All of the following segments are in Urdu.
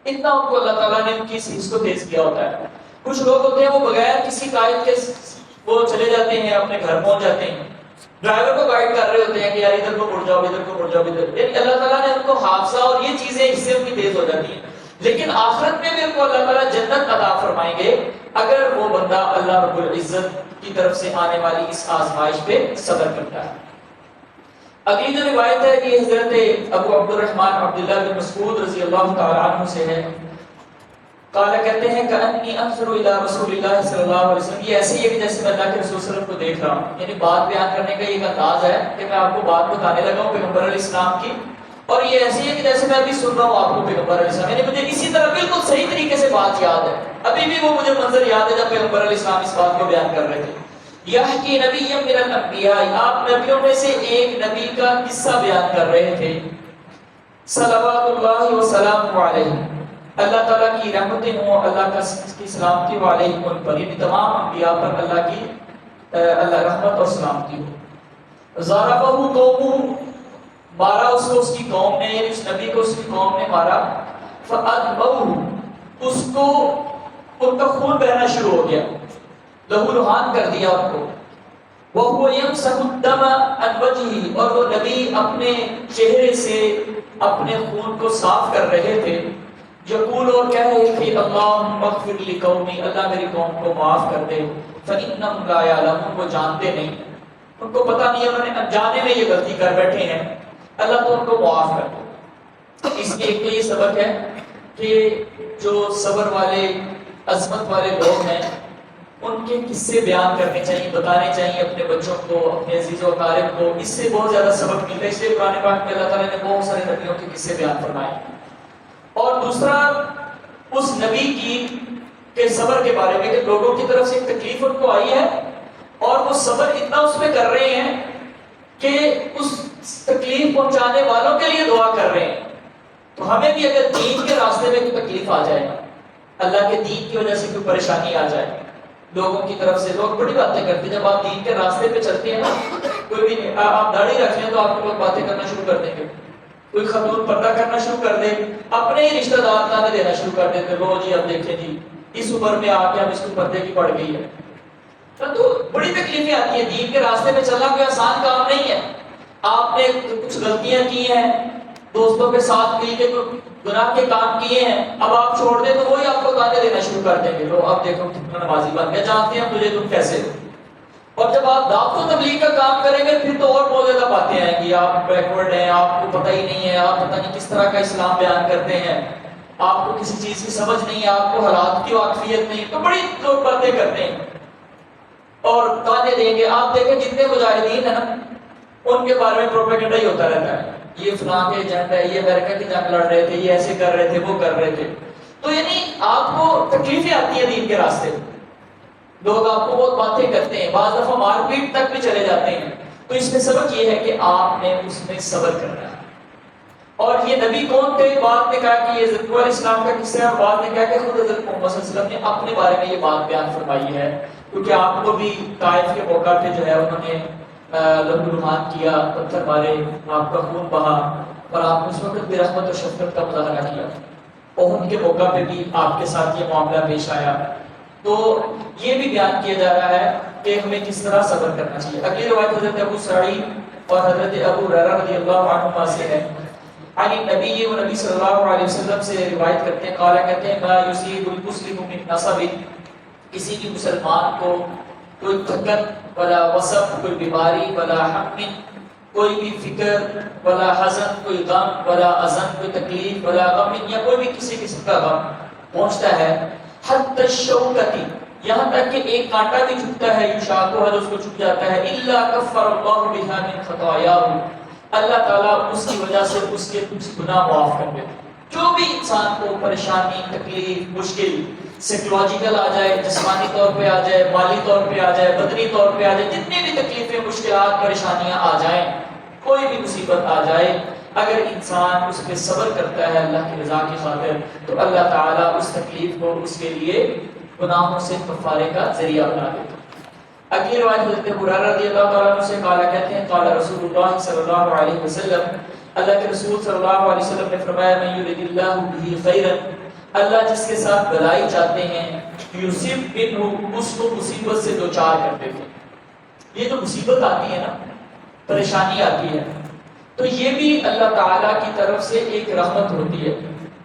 اتنا ان کو اللہ تعالیٰ نے ان کی اس حص کو تیز کیا ہوتا ہے. کچھ لوگ ہوتے ہیں وہ بغیر کسی قائد کے وہ چلے جاتے ہیں، اپنے گھر پہنچ جاتے ہیں، ڈرائیور کو گائیڈ کر رہے ہوتے ہیں کہ یار ادھر کو مڑ جاؤ، ادھر کو مڑ جاؤ، ادھر. یعنی اللہ تعالیٰ نے ان کو حافظہ اور یہ چیزیں اس سے ان کی تیز ہو جاتی ہیں. لیکن آخرت میں بھی ان کو اللہ تعالیٰ جنت عطا فرمائیں گے اگر وہ بندہ اللہ رب العزت کی طرف سے آنے والی اس آزمائش پہ صبر کرتا ہے. اگلی جو روایت ہے یہ حضرت ابو عبد الرحمن عبداللہ بن مسعود رضی اللہ تعالی عنہ سے ہے. قال کہتے ہیں کہ انی انظر الی رسول اللہ صلی اللہ علیہ وسلم، یہ ایسے ہی ہے کہ جیسے میں اللہ کے رسول صلی اللہ علیہ وسلم کو دیکھ رہا ہوں. یعنی بات بیان کرنے کا یہ انداز ہے کہ میں آپ کو بات بتانے لگا ہوں پیغمبر علیہ السلام کی، اور یہ ایسی ہے کہ جیسے میں ابھی سن رہا ہوں آپ کو پیغمبر علیہ السلام. یعنی مجھے اسی طرح بالکل صحیح طریقے سے بات یاد ہے، ابھی بھی وہ مجھے منظر یاد ہے جب پیغمبر علیہ السلام اس بات کو بیان کر رہے تھے. یحکی نبی من الانبیاء، آپ نبیوں میں سے ایک نبی کا قصہ بیان کر رہے تھے. صلوات اللہ وسلام علیہ، اللہ تعالیٰ کی رحمتیں ہوں، اللہ کی سلامتی علیہ ان پر، یعنی تمام انبیاء پر اللہ کی اللہ رحمت اور سلامتی ہو. ضربہ قومہ، مارا اس کو اس کی قوم نے، یعنی اس نبی کو اس کی قوم نے مارا. فأدبوہ، اس کو ان کا خون بہنا شروع ہو گیا، لہو لہان کر دیا ان کو. وَهُوَ يَمْسَحُ الدَّمَ عَنْ وَجْهِهِ، اور وہ نبی اپنے چہرے سے اپنے خون کو صاف کر رہے تھے. یقول، اور کہہ رہے تھے اللہم اغفر لقومی، اللہ میری قوم کو معاف کر دے. فَإِنَّهُمْ لَا يَعْلَمُونَ، وہ جانتے نہیں، ان کو پتہ نہیں، انہوں نے انجانے میں یہ غلطی کر بیٹھے ہیں، اللہ تو ان کو معاف کر دے. اس میں ایک تو یہ سبق ہے کہ جو صبر والے عظمت والے لوگ ہیں ان کے قصے بیان کرنے چاہیے، بتانے چاہیے اپنے بچوں کو، اپنے عزیز و اقارب کو. اس سے بہت زیادہ سبق ملتا ہے. اس لیے قرآن پاک میں اللہ تعالیٰ نے بہت سارے نبیوں کے قصے بیان فرمائے. اور دوسرا اس نبی کی کے صبر کے بارے میں کہ لوگوں کی طرف سے ایک تکلیف ان کو آئی ہے اور وہ صبر اتنا اس پہ کر رہے ہیں کہ اس تکلیف پہنچانے والوں کے لیے دعا کر رہے ہیں. تو ہمیں بھی اگر دین کے راستے میں کوئی تکلیف آ جائے، اللہ کے دین کی وجہ سے کوئی پریشانی آ جائے، لوگوں کی طرف سے، لوگ بڑی باتیں کرتے ہیں جب آپ دین کے راستے پہ چلتے ہیں نا. کوئی بھی آپ داڑھی رکھ لیں تو آپ کو لوگ باتیں کرنا شروع کر دیں گے. کوئی خاتون پردہ کرنا شروع کر دے، اپنے ہی رشتہ دار تانے دینا شروع کر دیتے، لو جی اب دیکھیں جی اس عمر میں آ کے اب اس کو پردے کی پڑ گئی ہے. تو بڑی تکلیفیں آتی ہیں. دین کے راستے پہ چلنا کوئی آسان کام نہیں ہے. آپ نے کچھ غلطیاں کی ہیں، دوستوں کے ساتھ مل کے کوئی گناہ کے کام کیے ہیں، اب آپ چھوڑ دیں تو وہی آپ کو تانے دینا شروع کر دیں گے، لو اب دیکھو کتنا نمازی بن گیا، جانتے ہیں تجھے تم کیسے ہو. اور جب آپ دعوت و تبلیغ کا کام کریں گے پھر تو اور بہت زیادہ باتیں آئیں گی. آپ بیکورڈ ہیں، آپ کو پتہ ہی نہیں ہے، آپ پتہ نہیں کس طرح کا اسلام بیان کرتے ہیں، آپ کو کسی چیز کی سمجھ نہیں ہے، آپ کو حالات کی واقفیت نہیں. تو بڑی لوگ باتیں کرتے ہیں اور تانے دیں گے. آپ دیکھیں جتنے مجاہدین ہیں نا ان کے بارے میں پروپیگنڈا ہی ہوتا رہتا ہے، یہ فلاں کے ایجنٹ ہے، یہ امریکہ کی جنگ لڑ رہے تھے، یہ ایسے کر رہے تھے، وہ کر رہے تھے. تو یعنی آپ کو تکلیفیں آتی ہیں دین کے راستے، لوگ آپ کو بہت باتیں کرتے ہیں، بعض دفعہ مار پیٹ تک بھی چلے جاتے ہیں. تو اس میں سبق یہ ہے کہ آپ نے اس میں صبر کرنا ہے. اور یہ نبی کون تھے؟ بعد نے کہا کہ یہ حضرت علیہ السلام کا قصہ ہے، اور بعد نے کہا کہ خود حضرت محمد صلی اللہ علیہ وسلم نے اپنے بارے میں یہ بات بیان فرمائی ہے. کیونکہ آپ کو بھی طائف کے موقع پہ جو ہے انہوں نے لہو لہان کیا، پتھر مارے، آپ کا خون بہا، اور آپ نے اس وقت بھی رحمت اور شفقت کا مظاہرہ کیا. احد کے موقع پہ بھی آپ کے ساتھ یہ معاملہ پیش آیا. تو یہ بھی بیان کیا جا رہا ہے کہ ہمیں کس طرح صبر کرنا چاہیے. اگلی روایت حضرت ابو سعید اور حضرت ابو ہریرہ رضی اللہ عنہما سے ہے. عن نبی، وہ نبی صلی اللہ علیہ وسلم سے روایت کرتے ہیں، قال کہتے ہیں ما یصیب المسلم من نصب، کسی بھی مسلمان کو کوئی تھکن ولا وصب، کوئی بیماری، ولا ہم، کوئی بھی فکر، ولا حزن، کوئی غم، ولا حزن، کوئی تکلیف، ولا غم، یا کوئی بھی کسی قسم کا غم پہنچتا ہے، حتی الشوکتی، یہاں تک کہ ایک کانٹا بھی چھپتا ہے، یشاکو ہے، اس کو چھپ جاتا ہے، الا کفر اللہ بها من خطایاہ، اللہ تعالیٰ اس کی وجہ سے اس کے کچھ گناہ معاف کر دیتے. جو بھی انسان کو پریشانی، تکلیف، مشکل سائیکولوجیکل آ جائے، جسمانی طور پہ آ جائے، مالی طور پہ آ جائے، بدنی طور پہ آ جائے، جتنی بھی تکلیفیں، مشکلات، پریشانیاں آ جائیں، کوئی بھی مصیبت آ جائے، اگر انسان اس پہ صبر کرتا ہے اللہ کی رضا کی خاطر تو اللہ تعالیٰ اس تکلیف کو اس کے لیے گناہوں سے کفارے کا ذریعہ بنا دیتا. اگلی روایت حضرت ابو ہریرہ رضی اللہ تعالیٰ عنہ سے قال کہتے ہیں قال رسول اللہ صلی اللہ علیہ وسلم، اللہ کے رسول صلی اللہ علیہ وسلم نے فرمایا من یرد اللہ بہ خیرا، اللہ جس کے ساتھ بلائی چاہتے ہیں یوسف بن اس کو مصیبت سے دوچار کر دیتے ہیں۔ یہ جو مصیبت آتی ہے نا، پریشانی آتی ہے، تو یہ بھی اللہ تعالیٰ کی طرف سے ایک رحمت ہوتی ہے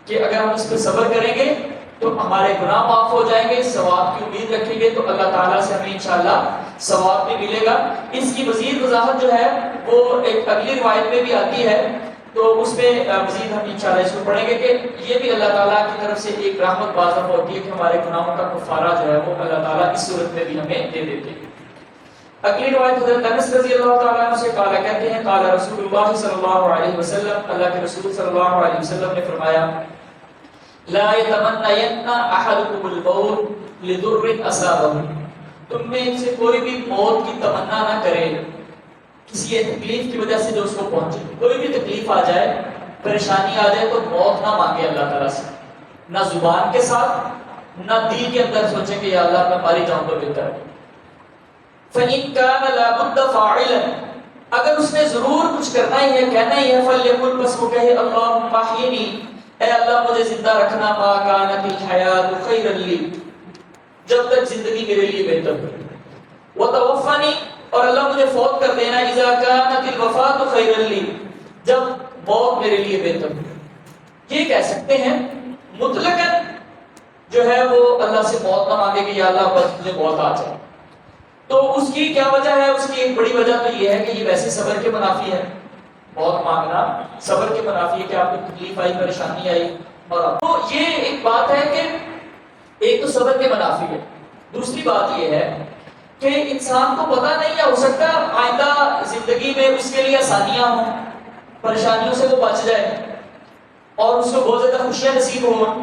کہ اگر ہم اس پہ صبر کریں گے تو ہمارے گناہ معاف ہو جائیں گے، ثواب کی امید رکھیں گے تو اللہ تعالیٰ سے ہمیں انشاءاللہ ثواب بھی ملے گا۔ اس کی مزید وضاحت جو ہے وہ ایک اگلی روایت میں بھی آتی ہے، تو اس میں مزید ہم انشاءاللہ اس کو پڑھیں گے کہ یہ بھی اللہ تعالیٰ کی طرف سے ایک رحمت بازم ہوتی ہے کہ ہمارے گناہوں کا کفارہ جو ہے وہ اللہ تعالیٰ اس صورت میں بھی ہمیں دے دیتے ہیں۔ اگلی روایت حضرت انس رضی اللہ تعالیٰ عنہ سے قال کہتے ہیں قال رسول اللہ صلی اللہ علیہ وسلم، اللہ کے رسول صلی اللہ علیہ وسلم نے فرمایا لا يتمنين احدكم الموت لضر اصابه، تم میں سے کوئی بھی موت کی تمنا نہ کرے کسی تکلیف کی وجہ سے جو اس کو پہنچے۔ کوئی بھی تکلیف آ جائے، پریشانی آ جائے تو موت نہ مانگے اللہ تعالیٰ سے، نہ زبان کے ساتھ نہ دل کے اندر سوچے کہ یا اللہ میں ماری جاؤں تو بہتر ہے۔ فَإِن كَانَ لَا بُدَّ فَاعِلًا، اگر اس نے ضرور کچھ کرنا ہی ہے، کہنا ہی ہے، فَلْيَقُلْ، بس وہ کہے اللہم احیینی، اے اللہ مجھے زندہ رکھنا، ما كانت الحیات خیرا لی، جب تک زندگی میرے لیے بہتر ہو، وتوفنی، اور اللہ مجھے فوت کر دینا، اذا كانت الوفاۃ خیرا لی، جب موت میرے لیے بہتر ہو۔ یہ کہہ سکتے ہیں مطلقاً جو ہے وہ اللہ سے موت نہ مانگے کہ یا اللہ بس مجھے موت آ جائے۔ تو اس کی کیا وجہ ہے؟ اس کی ایک بڑی وجہ تو یہ ہے کہ یہ ویسے صبر کے منافی ہے، موت مانگنا صبر کے منافی ہے کہ آپ کو تکلیف آئی، پریشانی آئی، اور تو یہ ایک بات ہے کہ ایک تو صبر کے منافی ہے، دوسری بات یہ ہے کہ انسان کو پتہ نہیں ہے، ہو سکتا آئندہ زندگی میں اس کے لیے آسانیاں ہوں، پریشانیوں سے وہ بچ جائے اور اس کو بہت زیادہ خوشیاں نصیب ہوں،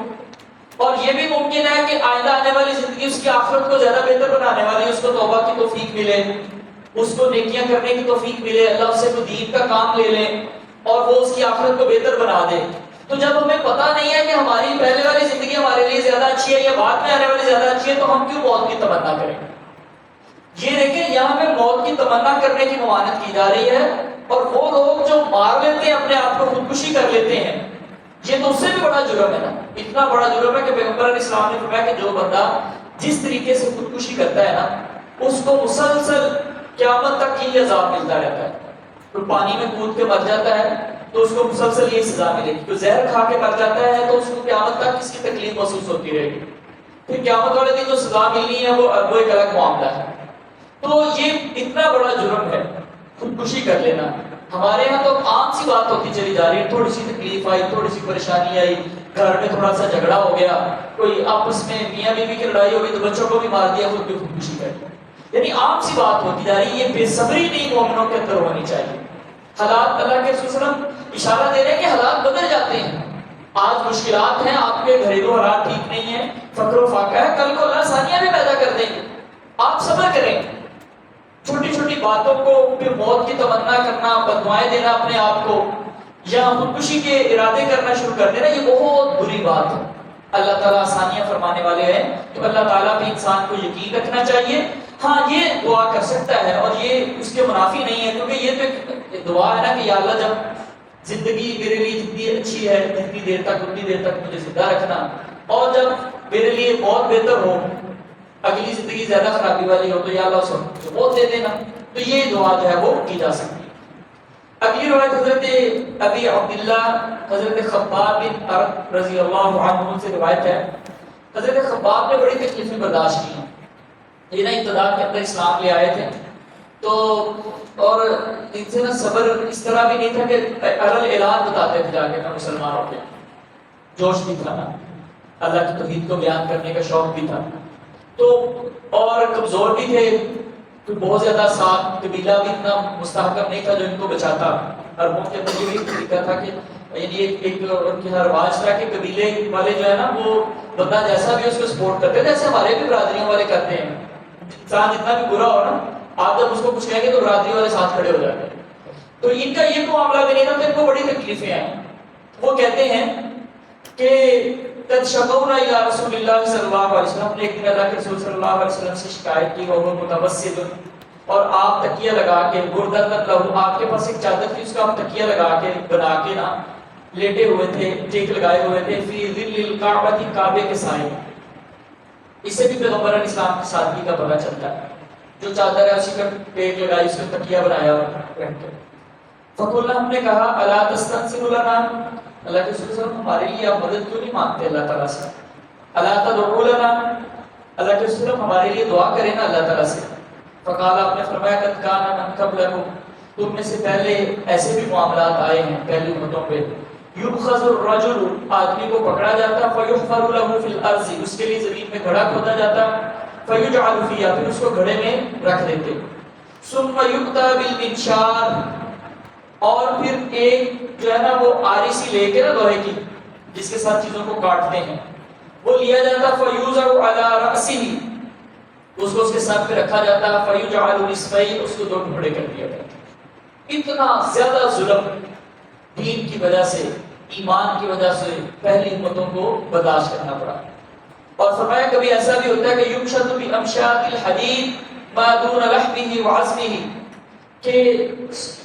اور یہ بھی ممکن ہے کہ آئندہ آنے والی زندگی اس کی آخرت کو زیادہ بہتر بنانے والی، اس کو توبہ کی توفیق ملے، اس کو نیکیاں کرنے کی توفیق ملے، اللہ سے کوئی دین کا کام لے لے اور وہ اس کی آخرت کو بہتر بنا دے۔ تو جب ہمیں پتہ نہیں ہے کہ ہماری پہلے والی زندگی ہمارے لیے زیادہ اچھی ہے یا بعد میں آنے والی زیادہ اچھی ہے، تو ہم کیوں موت کی تمنا کریں؟ یہ دیکھیں یہاں پہ موت کی تمنا کرنے کی ممانعت کی جا رہی ہے، اور وہ لوگ جو مار لیتے ہیں اپنے آپ کو، خودکشی کر لیتے ہیں، یہ تو اس سے بھی بڑا جرم ہے نا۔ اتنا بڑا جرم ہے کہ پیغمبر علیہ السلام نے فرمایا کہ جو بندہ جس طریقے سے خودکشی کرتا ہے نا، اس کو مسلسل قیامت تک یہ عذاب ملتا رہتا ہے۔ کوئی پانی میں کود کے مر جاتا ہے تو اس کو مسلسل یہ سزا ملے گی، کوئی زہر کھا کے مر جاتا ہے تو اس کو قیامت تک اس کی تکلیف محسوس ہوتی رہے گی، پھر قیامت والے دن جو سزا ملنی ہے وہ ایک الگ معاملہ ہے۔ تو یہ اتنا بڑا جرم ہے خودکشی کر لینا۔ ہمارے یہاں تو عام سی بات ہوتی چلی جا رہی ہے، تھوڑی سی تکلیف آئی، تھوڑی سی پریشانی آئی، گھر میں تھوڑا سا جھگڑا ہو گیا، کوئی آپس میں میاں بیوی کی لڑائی ہو گئی تو بچوں کو بھی مار دیا، خود بھی خودکشی کر لی، یعنی عام سی بات ہوتی جا رہی ہے۔ یہ بے صبری نہیں مومنوں کے اندر ہونی چاہیے۔ حالات، اللہ کے رسول صلی اللہ علیہ وسلم اشارہ دے رہے ہیں کہ حالات بدل جاتے ہیں۔ آج مشکلات ہیں، آپ کے گھریلو حالات ٹھیک نہیں ہیں، فقر و فاقہ ہے، کل کو اللہ آسانیاں بھی پیدا کر دیں گے، آپ صبر کریں۔ چھوٹی چھوٹی باتوں کو پھر موت کی تمنا کرنا، بددعائیں دینا اپنے آپ کو، یا خودکشی کے ارادے کرنا شروع کر دینا، یہ بہت بری بات ہے۔ اللہ تعالیٰ آسانیاں فرمانے والے ہیں، تو اللہ تعالیٰ پہ انسان کو یقین رکھنا چاہیے۔ ہاں یہ دعا کر سکتا ہے اور یہ اس کے منافی نہیں ہے، کیونکہ یہ تو ایک دعا ہے نا کہ یا اللہ جب زندگی میرے لیے جتنی اچھی ہے جتنی دیر تک اتنی دیر تک مجھے زندہ رکھنا، اور جب میرے لیے بہت بہتر ہو، اگلی زندگی زیادہ خرابی والی ہو تو یا اللہ اس کو موت دے دینا۔ تو یہ دعا جو ہے وہ کی جا سکتی ہے۔ اگلی روایت حضرت ابی عبداللہ حضرت خباب بن ارد رضی اللہ عنہ سے روایت ہے، حضرت خباب نے بڑی تکلیفیں برداشت کی ہیں، یہ نا ابتدا کے اندر اسلام لے آئے تھے، تو اور ان سے نا صبر اس طرح بھی نہیں تھا کہ اعلان بتاتے تھے جا کے میں مسلمان ہو گیا، جوش بھی تھا نا، اللہ کی توحید کو بیان کرنے کا شوق بھی تھا، تو اور کمزور بھی تھے، تو بہت زیادہ ساتھ قبیلہ بھی اتنا مستحکم نہیں تھا جو ان کو بچاتا۔ عربوں کے اندر یہ بھی طریقہ تھا کہ یعنی ایک ان کی ہر رواج تھا کہ قبیلے والے جو ہے نا وہ بندہ جیسا بھی اس کو سپورٹ کرتے، جیسے ہمارے بھی برادریوں والے کرتے ہیں، انسان جتنا بھی برا ہو نا، آپ جب اس کو کچھ کہیں گے تو برادری والے ساتھ کھڑے ہو جاتے ہیں۔ تو ان کا یہ معاملہ بھی نہیں تھا، تو ان کو بڑی تکلیفیں آئیں۔ وہ کہتے ہیں کہ قد شکونا الی رسول اللہ صلی اللہ علیہ وسلم، نے ایک دن اللہ کے رسول صلی اللہ علیہ وسلم سے شکایت کی، وہ متوسد، اور آپ تکیہ لگا کے، بردۃ لہو، آپ کے پاس ایک چادر تھی، اس کا آپ تکیہ لگا کے بنا کے نا لیٹے ہوئے تھے، ٹیک لگائے ہوئے تھے، فی ظل الکعبۃ کعبے کے سائے میں. اس سے بھی پیغمبر علیہ السلام کی سادگی کا پتہ چلتا ہے. جو چادر ہے اسی کا پیٹ لگائی, اس کا تکیہ بنایا رہتے. فقلنا ہم نے کہا الا تستنصر لنا, اللہ کے رسول صلی اللہ علیہ وسلم ہمارے لیے آپ مدد کیوں نہیں مانگتے اللہ تعالیٰ سے. الا تدعو لنا, اللہ کے رسول ہمارے لیے دعا کریں نا اللہ تعالیٰ سے. فقال, آپ نے فرمایا قد کان من قبلکم, تم میں سے پہلے ایسے بھی معاملات آئے ہیں پہلی امتوں پہ. یؤخذ الرجل, آدمی کو پکڑا جاتا, فیحفر له فی الارض, اس کے لیے زمین میں گڑھا کھودا جاتا, فیجعل فیہا, پھر اس کو گڑھے میں رکھ دیتے. ثم یؤتی بالمنشار, اور پھر ایک جو ہے نا وہ آری سی لے کے نا لوہے کی جس کے ساتھ چیزوں کو کاٹتے ہیں وہ لیا جاتا. فیوضع علی رأسہ, اس کو اس کے سر پہ رکھا جاتا. فیجعل نصفین, اس کو دو ٹکڑے کر دیا جاتا. اتنا زیادہ ظلم دین کی وجہ سے, ایمان کی وجہ سے پہلی امتوں کو برداشت کرنا پڑا. اور فرمایا کبھی ایسا بھی ہوتا ہے کہ یمشط بامشاط الحدید ما دون لحمه وعظمه, کہ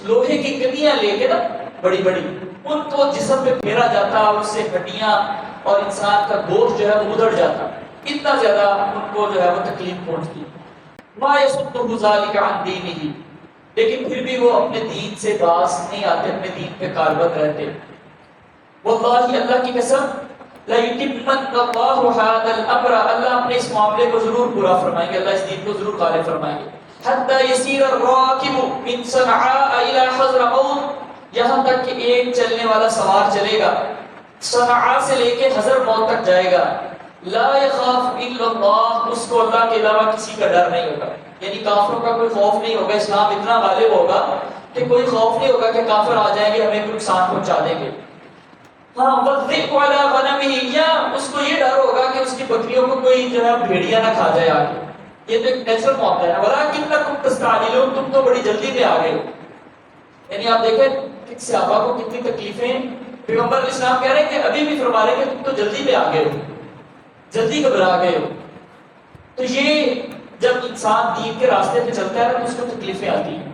لوہے کی کڑیاں لے کے نا بڑی بڑی ان کو جسم پہ پھیرا جاتا, اس سے ہڈیاں اور انسان کا گوشت جو ہے وہ ادھڑ جاتا. اتنا زیادہ ان کو جو ہے وہ تکلیف پہنچتی. ما یصدہ ذلک عن دینہ, لیکن پھر بھی وہ اپنے دین سے باز نہیں آتے, اپنے دین پہ کاربند رہتے. واللہ, اللہ کی قسم, لَيُتِمَّنَّ اللَّهُ هَذَا الْأَمْرَ, اللہ اپنے اس معاملے کو ضرور پورا فرمائیں گے, اللہ اس دین کو ضرور غالب فرمائیں گے. حَتَّى يَسِيرَ الرَّاكِبُ مِنْ صَنْعَاءَ إِلَى حَضْرَمَوْتَ, یہاں تک کہ ایک چلنے والا سوار چلے گا صنعاء سے لے کے حضرموت تک جائے گا. لا يخاف الا اللہ, اس کو اللہ کے علاوہ کسی کا ڈر نہیں ہوگا. یعنی کافروں کا کوئی خوف نہیں ہوگا. اسلام اتنا غالب ہوگا کہ کوئی خوف نہیں ہوگا کہ کافر آ جائیں گے ہمیں کوئی نقصان پہنچا دیں گے. ہاں, وَالذِّئْبُ عَلَىٰ غَنَمِهِ, یا اس کو یہ ڈر ہوگا کہ اس کی بکریوں کو کوئی جو ہے بھیڑیا نہ کھا جائے آگے. یہ تو ایک نیچرل معاملہ ہے. وَلَٰكِنَّكُمْ تَسْتَعْجِلُونَ, تم تو بڑی جلدی میں آ گئے. یعنی آپ دیکھیں کہ صحابہ کو کتنی تکلیفیں, پیغمبر علیہ السلام کہہ رہے ہیں کہ ابھی بھی فرما رہے ہیں کہ تم تو جلدی میں آ گئے ہو, جلدی گھبرا گئے ہو. تو یہ جب انسان دین کے راستے پہ چلتا ہے نا تو اس کو تکلیفیں آتی ہیں.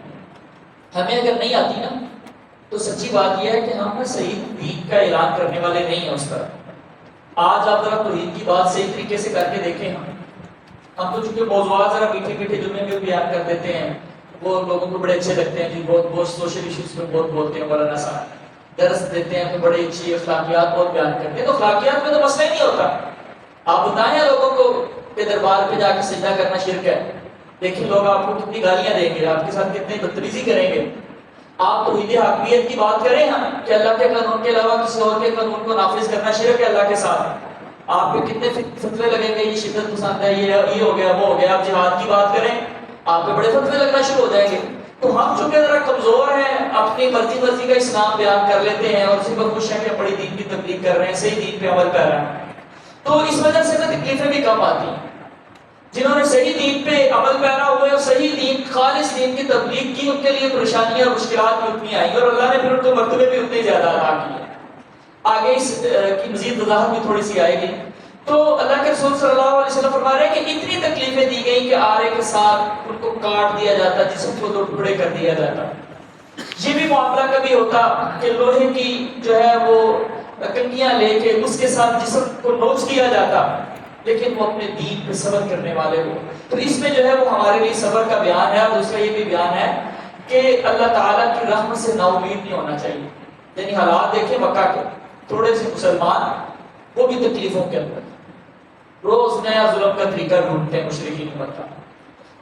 ہمیں اگر نہیں آتی نا تو سچی بات یہ ہے کہ ہم صحیح دین کا اعلان کرنے والے نہیں ہیں اس پر. آج آپ ذرا توحید کی بات صحیح طریقے سے کر کے دیکھیں. ہم تو چونکہ موضوعات ذرا میٹھے میٹھے جملے میں بیان کر دیتے ہیں, وہ لوگوں کو بڑے اچھے لگتے ہیں جی, بہت سوشل ایشوز پہ بہت بولتے ہیں. مولانا صاحب درس دیتے ہیں تو بڑے اچھی اخلاقیات بہت بیان کرتے ہیں. تو اخلاقیات میں تو مسئلہ ہی نہیں ہوتا. آپ بتائیں لوگوں کو کہ دربار پہ جا کے سجدہ کرنا شرک ہے, دیکھیں لوگ آپ کو کتنی گالیاں دیں گے, آپ کے ساتھ کتنی بدتمیزی کریں گے. آپ توحید حاکمیت کی بات کریں ہم کہ اللہ کے قانون کے علاوہ کسی اور کے قانون کو نافذ کرنا شرک ہے اللہ کے ساتھ, آپ پہ کتنے فتوے لگیں گے, یہ شدت پسند ہے, یہ ہو گیا وہ ہو گیا. آپ جہاد کی بات کریں آپ پہ بڑے فتوے لگنا شروع ہو جائیں گے. تو ہم چونکہ ذرا کمزور ہیں, اپنی مرضی کا اسلام بیان کر لیتے ہیں اور اسی پر خوش ہیں کہ بڑی دین کی تبلیغ کر رہے ہیں, صحیح دین پہ عمل کر رہے ہیں, تو اس وجہ سے تکلیفیں بھی کم آتی ہیں. جنہوں نے صحیح دین پہ عمل پیرا ہوئے اور صحیح دین, خالص دین کی تبلیغ کی, ان کے لیے پریشانیاں اور مشکلات بھی اتنی آئیں اور اللہ نے پھر ان کو مرتبے بھی اتنے زیادہ عطا کیے. آگے اس کی مزید وضاحت بھی تھوڑی سی آئے گی. تو اللہ کے رسول صلی اللہ علیہ وسلم فرما رہے ہیں کہ اتنی تکلیفیں دی گئیں کہ آرے کے ساتھ ان کو کاٹ دیا جاتا, جسم کو دو ٹکڑے کر دیا جاتا. یہ بھی معاملہ کبھی ہوتا کہ لوہے کی جو ہے وہ کنگیاں لے کے اس کے ساتھ جسم کو نوچ دیا جاتا, لیکن وہ اپنے دین پہ صبر کرنے والے ہو. تو اس میں جو ہے وہ ہمارے لیے صبر کا بیان ہے. اور دوسرا یہ بھی بیان ہے کہ اللہ تعالیٰ کی رحمت سے نا امید نہیں ہونا چاہیے. یعنی حالات دیکھیں مکہ کے, تھوڑے سے مسلمان وہ بھی تکلیفوں کے اندر روز نیا ظلم کا طریقہ ڈھونڈتے ہیں مشرکین مکہ.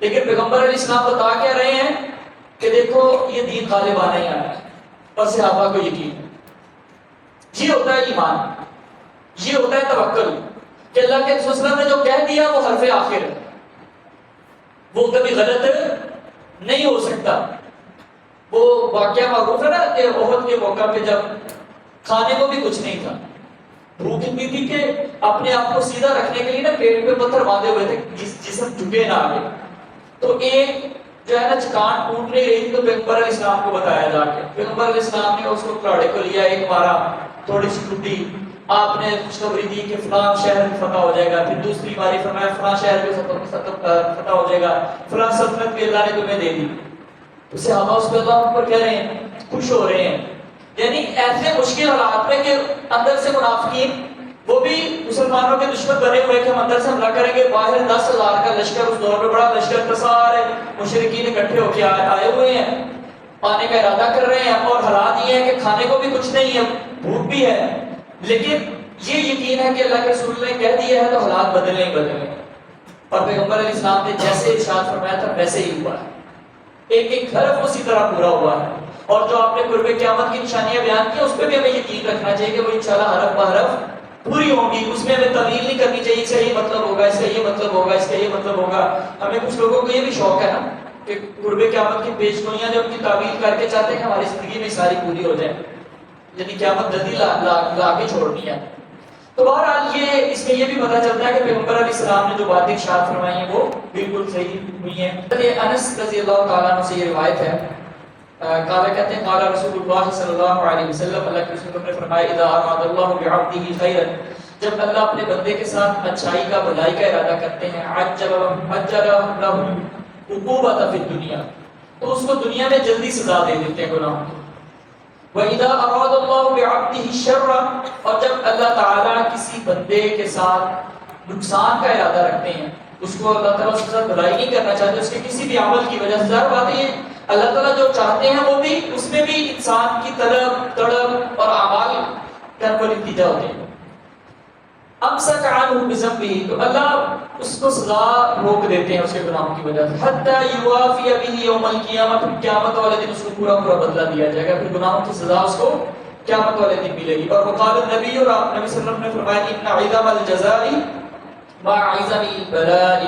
لیکن پیغمبر علیہ السلام بتا کے رہے ہیں کہ دیکھو یہ دین غالب آنا ہی آنا ہے, اور صحابہ کو یقین ہے. یہ ہوتا ہے ایمان, یہ ہوتا ہے توکل کہ اللہ کے رسول صلی اللہ علیہ وسلم نے جو کہہ دیا وہ حرف آخر ہے, وہ کبھی غلط نہیں ہو سکتا. وہ واقعہ معروف ہے نا کہ احد کے موقع پہ جب کھانے کو بھی کچھ نہیں تھا, بھوک اتنی تھی کہ اپنے آپ کو سیدھا رکھنے کے لیے نا پیٹ پہ پتھر باندھے ہوئے تھے, جسم جھکے نہ آگے. تو ایک جو ہے نا چکان ٹوٹ نہیں رہی تھی, تو پیغمبر علیہ السلام کو بتایا جا کے, پیغمبر علیہ السلام نے اس کو کلاڑے کو لیا, ایک مارا, تھوڑی سی ٹوٹی, آپ نے خوشخبری دی کہ فلاں شہر میں فتح ہو جائے گا. پھر دوسری باری فرمایا فلاں شہر میں فتح ہو جائے گا, فلاں سلطنت بھی اللہ نے تمہیں دے دی. تو صحابہ اس پہ اللہ پر کہہ رہے ہیں, خوش ہو رہے ہیں. یعنی ایسے مشکل حالات میں کہ اندر سے منافقین وہ بھی مسلمانوں کے دشمن بنے ہوئے کہ ہم اندر سے حملہ کریں گے، باہر 10,000 کا لشکر، اس دور میں بڑا لشکر تھا، سارے مشرکین اکٹھے ہو کے آئے ہوئے ہیں، آنے کا ارادہ کر رہے ہیں، اور حالات یہ ہے کہ کھانے کو بھی کچھ نہیں ہے، بھوک بھی ہے، لیکن یہ یقین ہے کہ اللہ کے رسول نے کہہ دیا ہے تو حالات بدلنے ہی بدلنے، اور پیغمبر علیہ السلام نے جیسے ارشاد فرمایا تھا ویسے ہی ہوا ہے، ایک ایک حرف اسی طرح پورا ہوا ہے۔ اور جو آپ نے قرب قیامت کی نشانیاں بیان کی اس پہ بھی ہمیں یقین رکھنا چاہیے کہ وہ انشاءاللہ حرف بحرف پوری ہوں گی، اس میں ہمیں تعویل نہیں کرنی چاہیے، اس کا یہ مطلب ہوگا، اس کا یہ مطلب ہوگا، اس کا یہ مطلب ہوگا۔ ہمیں کچھ لوگوں کو یہ بھی شوق ہے نا کہ قرب قیامت کی پیش گوئیاں جو ان کی تعویل کر کے چاہتے ہیں کہ ہماری زندگی میں ساری پوری ہو جائے، یعنی قیامت جلدی لا کے چھوڑنی ہے۔ تو بہرحال یہ اس میں یہ بھی پتہ چلتا ہے کہ پیغمبر علیہ السلام نے جو باتیں ارشاد فرمائی ہیں وہ بالکل صحیح ہوئی ہیں۔ انس رضی اللہ تعالیٰ عنہ سے یہ روایت ہے، قال کہتے ہیں قال رسول اللہ صلی اللہ علیہ وسلم، اللہ کے رسول نے فرمایا اذا اراد اللہ بعبده خیرا، جب اللہ اپنے بندے کے ساتھ اچھائی کا بھلائی کا ارادہ کرتے ہیں، عجل له عقوبۃ فی الدنیا، تو اس کو دنیا میں جلدی سزا دے دیتے ہیں گناہوں کی۔ وَإِذَا أَرَادَ اللَّهُ بِعَبْدِهِ الشَّرَّ، اور جب اللہ تعالیٰ کسی بندے کے ساتھ نقصان کا ارادہ رکھتے ہیں، اس کو اللہ تعالیٰ اس کے ساتھ بھلائی نہیں کرنا چاہتے، اس کے کسی بھی عمل کی وجہ سے، ظاہر بات ہے اللہ تعالیٰ جو چاہتے ہیں وہ بھی اس میں بھی انسان کی طلب تڑپ اور اعمال کا نتیجہ ہوتے ہیں۔ امسک عنہ بذنبہ، تو اللہ اس کو سزا روک دیتے ہیں اس کے گناہوں کی وجہ سے، حتی یوافی بہ یوم القیامہ، پھر قیامت والے دن اس کو پورا بدلہ دیا جائے گا، پھر گناہوں کی سزا اس کو قیامت والے دن ملے گی۔ اور وقال النبی، اور نبی صلی اللہ علیہ وسلم نے فرمایا ان عظم الجزاء مع عظم البلاء،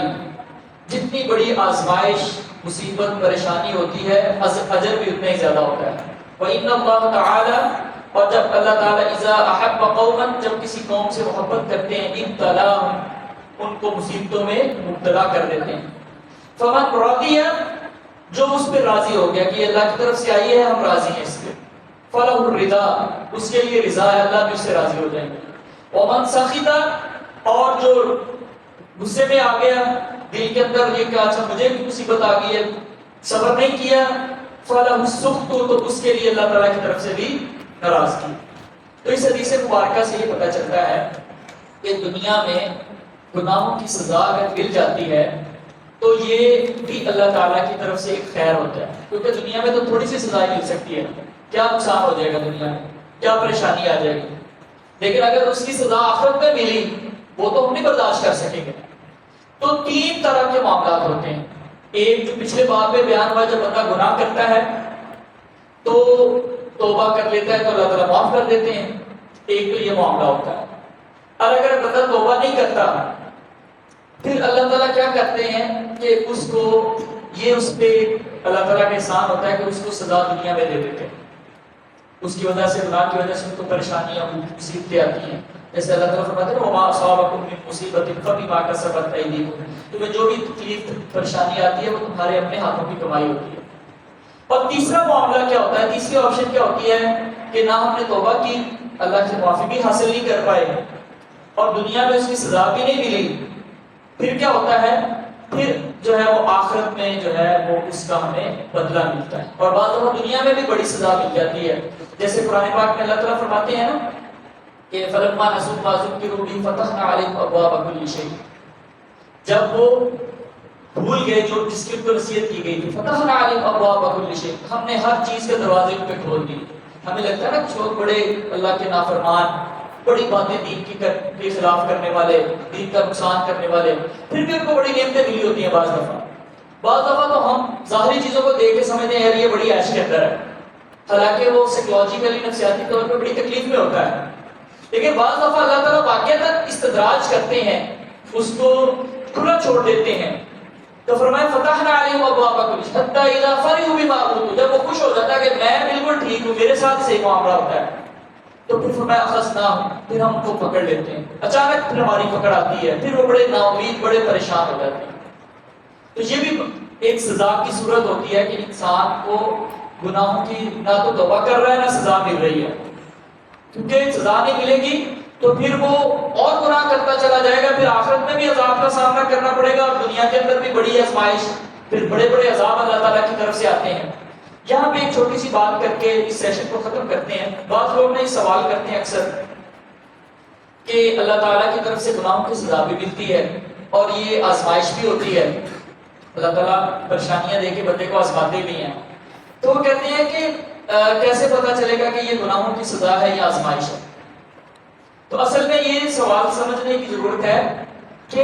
جتنی بڑی آزمائش مصیبت پریشانی ہوتی ہے اجر بھی اتنا ہی زیادہ ہوتا ہے۔ وَإِنَّ اللَّهَ تَعَالَى، اور جب اللہ تعالیٰ اذا احب قوما، جب کسی قوم سے محبت کرتے ہیں، ابتلاهم، ان کو مصیبتوں میں مبتلا کر دیتے ہیں۔ فمن رضی، جو اس پہ راضی ہو گیا کہ اللہ کی طرف سے آئی ہے ہم راضی ہیں اس پہ، فلہ الرضا، اس کے لیے رضا ہے، اللہ بھی اس سے راضی ہو جائیں گے۔ ومن سخط، اور جو غصے میں آ گیا، دل کے اندر یہ کہ اچھا مجھے بھی مصیبت آ گئی ہے، صبر نہیں کیا، فلہ السخط، تو اس کے لیے اللہ تعالیٰ کی طرف سے بھی ناراضگی۔ تو اس حدیث مبارکہ سے یہ پتہ چلتا ہے کہ دنیا میں گناہوں کی سزا اگر مل جاتی ہے تو یہ بھی اللہ تعالیٰ کی طرف سے ایک خیر ہوتا ہے، کیونکہ دنیا میں تو تھوڑی سی سزا مل سکتی ہے، کیا نقصان ہو جائے گا دنیا میں، کیا پریشانی آ جائے گی، لیکن اگر اس کی سزا آخرت میں ملی وہ تو ہم نہیں برداشت کر سکیں گے۔ تو تین طرح کے معاملات ہوتے ہیں، ایک جو پچھلے باب میں بیان ہوا، جب بندہ گناہ کرتا ہے تو توبہ کر لیتا ہے تو اللہ تعالیٰ معاف کر دیتے ہیں، ایک تو یہ معاملہ ہوتا ہے۔ اور اگر بندہ توبہ نہیں کرتا پھر اللہ تعالیٰ کیا کرتے ہیں کہ اس کو یہ اس پہ اللہ تعالیٰ کا احسان ہوتا ہے کہ اس کو سزا دنیا میں دے دیتے ہیں، اس کی وجہ سے گناہ کی وجہ سے ان کو پریشانیاں مصیبتیں آتی ہیں، جیسے اللہ تعالیٰ فرماتے ہیں وما اصابکم من مصیبت فبما کسبت ایدیکم، تمہیں جو بھی تکلیف پریشانی آتی ہے وہ تمہارے اپنے ہاتھوں کی کمائی ہوتی ہے۔ اور تیسرا معاملہ کیا ہوتا ہے، تیسری آپشن کیا ہوتی ہے کہ نہ ہم نے توبہ کی، اللہ سے معافی بھی حاصل نہیں کر پائے اور دنیا میں اس کی سزا بھی نہیں ملی، پھر کیا ہوتا ہے، پھر جو ہے وہ آخرت میں جو ہے وہ اس کا ہمیں بدلہ ملتا ہے، اور بعض دفعہ دنیا میں بھی بڑی سزا مل جاتی ہے، جیسے قرآن پاک میں اللہ تعالیٰ فرماتے ہیں نا کہ فلما نسوا ما ذکروا به فتحنا عليهم ابواب كل شيء، جب وہ بھول گئے جو جس کی ان کو نصیحت کی گئی تھی، فتحنا عليهم ابواب كل شيء، ہم نے ہر چیز کے دروازے ان پہ کھول دیے۔ ہمیں لگتا ہے نا کچھ لوگ بڑے اللہ کے نافرمان، بڑی باتیں دین کے خلاف کرنے والے، دین کا نقصان کرنے والے، پھر بھی ان کو بڑی نعمتیں ملی ہوتی ہیں، بعض دفعہ تو ہم ظاہری چیزوں کو دیکھ کے سمجھتے ہیں یار یہ بڑی عیش کے اندر ہے، حالانکہ وہ سائیکولوجیکلی نفسیاتی طور پہ بڑی تکلیف میں ہوتا ہے، لیکن بعض دفعہ اللہ تعالیٰ واقعتاً استدراج کرتے ہیں، اس کو کھلا چھوڑ دیتے ہیں۔ تو فرمایا فتحنا علیہم ابواب کل شیء حتی اذا فرحوا بما اوتوا، جب وہ خوش ہو جاتا ہے کہ میں بالکل ٹھیک ہوں، میرے ساتھ صحیح معاملہ ہوتا ہے، تو پھر فرمایا اخذناہم، پھر ہم کو پکڑ لیتے ہیں، اچانک پھر ہماری پکڑ آتی ہے، پھر وہ بڑے نا امید، بڑے پریشان ہو جاتے ہیں۔ تو یہ بھی ایک سزا کی صورت ہوتی ہے کہ انسان کو گناہوں کی نہ تو توبہ کر رہا ہے نہ سزا مل رہی ہے، کیونکہ سزا نہیں ملے گی تو پھر وہ اور گناہ کرتا چلا جائے گا، پھر آخرت میں بھی عذاب کا سامنا کرنا پڑے گا، اور دنیا کے اندر بھی بڑی آزمائش، پھر بڑے بڑے عذاب اللہ تعالیٰ کی طرف سے آتے ہیں۔ یہاں پہ ایک چھوٹی سی بات کر کے اس سیشن کو ختم کرتے ہیں۔ بعض لوگ نے سوال کرتے ہیں اکثر کہ اللہ تعالیٰ کی طرف سے گناہوں کی سزا بھی ملتی ہے اور یہ آزمائش بھی ہوتی ہے. اللہ تعالیٰ پریشانیاں دے کے بندے کو آزماتے بھی ہیں. تو وہ کہتے ہیں کہ کیسے پتا چلے گا کہ یہ گناہوں کی سزا ہے یا آزمائش ہے؟ تو اصل میں یہ سوال سمجھنے کی ضرورت ہے کہ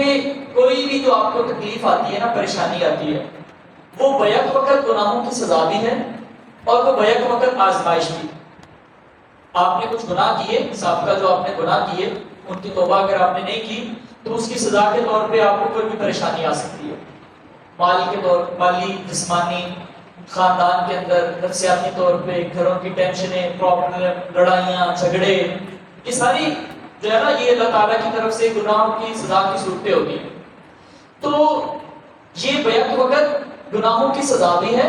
کوئی بھی جو آپ کو تکلیف آتی ہے نا، پریشانی آتی ہے، وہ بیک وقت گناہوں کی سزا بھی ہے اور وہ بیک وقت آزمائش بھی. آپ نے کچھ گناہ کیے، سابقہ جو آپ نے گناہ کیے ان کی توبہ اگر آپ نے نہیں کی تو اس کی سزا کے طور پہ آپ کو کوئی بھی پریشانی آ سکتی ہے، مالی جسمانی، خاندان کے اندر نفسیاتی طور پہ، گھروں کی ٹینشنیں، پرابلم، لڑائیاں، جھگڑے، یہ ساری جو ہے نا یہ اللہ تعالیٰ کی طرف سے گناہوں کی سزا کی صورتیں ہوتی ہیں. تو یہ بیک وقت گناہوں کی سزا بھی ہے،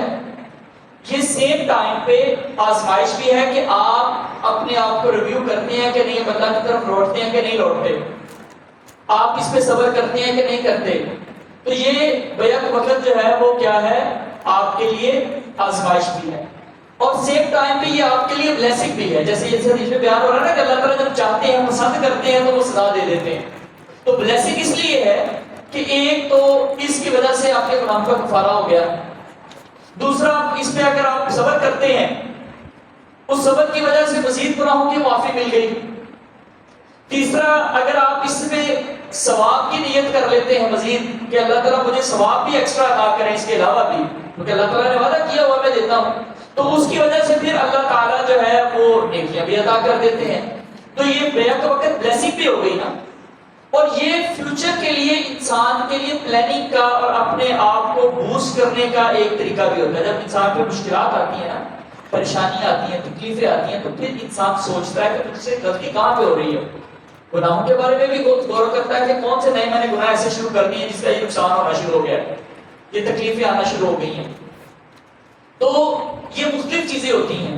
یہ سیم ٹائم پہ آزمائش بھی ہے کہ آپ اپنے آپ کو ریویو کرتے ہیں کہ نہیں، اللہ کی طرف لوٹتے ہیں کہ نہیں لوٹتے، آپ اس پہ صبر کرتے ہیں کہ نہیں کرتے. تو یہ بیک وقت جو ہے وہ کیا ہے، آپ کے لیے آزمائش بھی ہے اور سیم ٹائم پہ یہ آپ کے لیے بلیسنگ بھی ہے. جیسے اس حدیث میں بیان ہو رہا ہے نا کہ اللہ تعالیٰ جب چاہتے ہیں، پسند کرتے ہیں تو وہ سزا دے دیتے ہیں. تو بلیسنگ اس لیے ہے کہ ایک تو اس کی وجہ سے آپ کے گناہوں کا کفارہ ہو گیا، دوسرا اس پہ اگر آپ صبر کرتے ہیں اس صبر کی وجہ سے مزید گناہوں کی معافی مل گئی، تیسرا اگر آپ اس میں ثواب کی نیت کر لیتے ہیں مزید کہ اللہ تعالیٰ مجھے ثواب بھی ایکسٹرا عطا کریں اس کے علاوہ بھی، کیونکہ اللہ تعالیٰ نے وعدہ کیا ہوا میں دیتا ہوں، تو اس کی وجہ سے پھر اللہ تعالیٰ جو ہے وہ نیکیاں بھی عطا کر دیتے ہیں. تو یہ بیک وقت بلیسنگ بھی ہو گئی نا. اور یہ فیوچر کے لیے انسان کے لیے پلاننگ کا اور اپنے آپ کو بوسٹ کرنے کا ایک طریقہ بھی ہوتا ہے. جب انسان پہ مشکلات آتی ہیں نا، پریشانیاں آتی ہیں، تکلیفیں آتی ہیں، تو پھر انسان سوچتا ہے کہ مجھ سے غلطی کہاں پہ ہو رہی ہے. گناہوں کے بارے میں بھی غور کرتا ہے کہ کون سے نئے میں نے گناہ ایسے شروع کر دیے جس کا یہ نقصان ہونا شروع ہو گیا ہے، یہ تکلیفیں آنا شروع ہو گئی ہیں. تو یہ مختلف چیزیں ہوتی ہیں.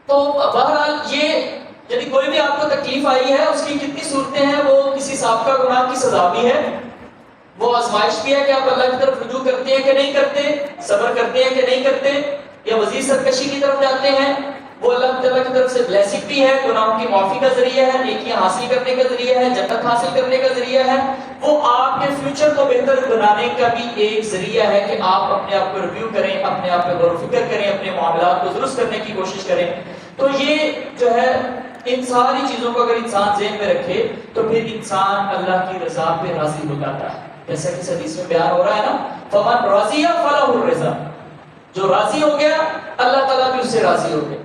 تو بہرحال یہ یعنی کوئی بھی آپ کو تکلیف آئی ہے اس کی کتنی صورتیں ہیں، وہ کسی سابقہ گناہ کی سزا بھی ہے، وہ آزمائش بھی ہے کہ آپ اللہ کی طرف رجوع کرتے ہیں کہ نہیں کرتے، صبر کرتے ہیں کہ نہیں کرتے، یا مزید سرکشی کی طرف جاتے ہیں. وہ اللہ تعالیٰ کی طرف سے بلیسنگ بھی ہے، گناہوں کی معافی کا ذریعہ ہے، نیکیاں حاصل کرنے کا ذریعہ ہے، جنت حاصل کرنے کا ذریعہ ہے. وہ آپ کے فیوچر کو بہتر بنانے کا بھی ایک ذریعہ ہے کہ آپ اپنے آپ کو ریویو کریں، اپنے آپ پہ غور و فکر کریں، اپنے معاملات کو درست کرنے کی کوشش کریں. تو یہ جو ہے ان ساری چیزوں کو اگر انسان ذہن میں رکھے تو پھر انسان اللہ کی رضا پہ راضی ہو جاتا ہے. جیسا کہ اس حدیث میں بیان ہو رہا ہے نا، فمن راضی فلہ الرضا، جو راضی ہو گیا اللہ تعالیٰ بھی اس سے راضی ہو گیا.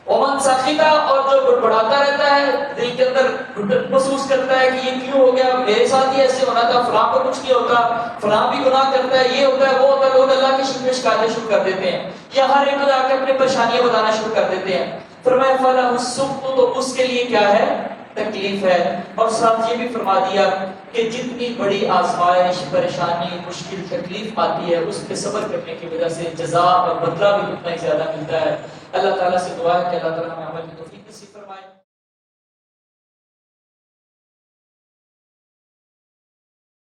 ومن سخطا، اور جو بڑبڑاتا رہتا ہے، دل کے اندر محسوس کرتا ہے کہ یہ کیوں ہو گیا، میرے ساتھ ہی ایسے ہونا تھا، فلاں کو کچھ نہیں ہوتا، فلاں بھی گناہ کرتا ہے، یہ ہوتا ہے وہ ہوتا ہے، لوگ اللہ کی شکایتیں شروع کر دیتے ہیں، یا ہر ایک کو جا کے اپنی پریشانیاں بتانا شروع کر دیتے ہیں. فرمایا فلہ السخط، تو اس کے لیے کیا ہے، تکلیف ہے. اور ساتھ یہ بھی فرما دیا کہ جتنی بڑی آزمائش، پریشانی، مشکل، تکلیف آتی ہے اس پہ صبر کرنے کی وجہ سے جزا اور بدلہ بھی اتنا ہی زیادہ ملتا ہے. اللہ تعالیٰ سے دعا ہے کہ اللہ تعالیٰ ہمیں عمل کی توفیق نصیب فرمائے.